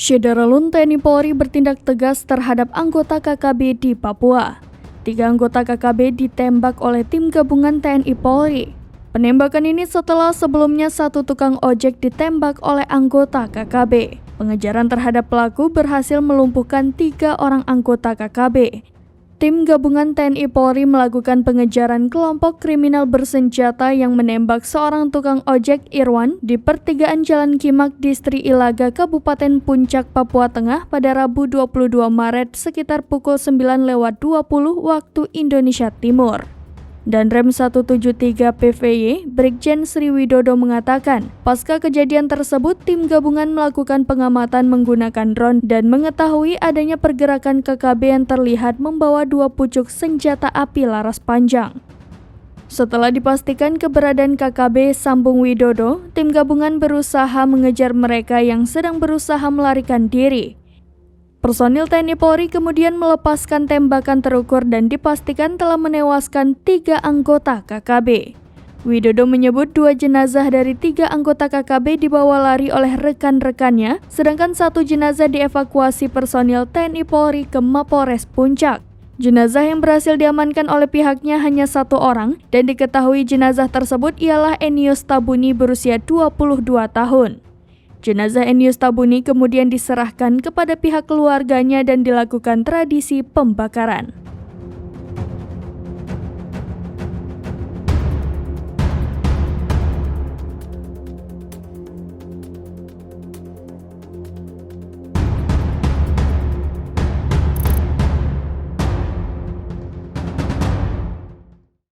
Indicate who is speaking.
Speaker 1: Syederalun TNI Polri bertindak tegas terhadap anggota KKB di Papua. 3 anggota KKB ditembak oleh tim gabungan TNI Polri. Penembakan ini setelah sebelumnya 1 tukang ojek ditembak oleh anggota KKB. Pengejaran terhadap pelaku berhasil melumpuhkan 3 orang anggota KKB. Tim gabungan TNI Polri melakukan pengejaran kelompok kriminal bersenjata yang menembak seorang tukang ojek Irwan di pertigaan Jalan Kimak, Distri Ilaga, Kabupaten Puncak, Papua Tengah pada Rabu 22 Maret sekitar pukul 9.20 waktu Indonesia Timur. Dan Rem 173 PVY, Brigjen Sri Widodo mengatakan, pasca kejadian tersebut tim gabungan melakukan pengamatan menggunakan drone dan mengetahui adanya pergerakan KKB yang terlihat membawa 2 pucuk senjata api laras panjang. Setelah dipastikan keberadaan KKB, sambung Widodo, tim gabungan berusaha mengejar mereka yang sedang berusaha melarikan diri. Personil TNI Polri kemudian melepaskan tembakan terukur dan dipastikan telah menewaskan 3 anggota KKB. Widodo menyebut 2 jenazah dari 3 anggota KKB dibawa lari oleh rekan-rekannya, sedangkan 1 jenazah dievakuasi personil TNI Polri ke Mapolres Puncak. Jenazah yang berhasil diamankan oleh pihaknya hanya 1 orang dan diketahui jenazah tersebut ialah Enius Tabuni berusia 22 tahun. Jenazah Enius Tabuni kemudian diserahkan kepada pihak keluarganya dan dilakukan tradisi pembakaran.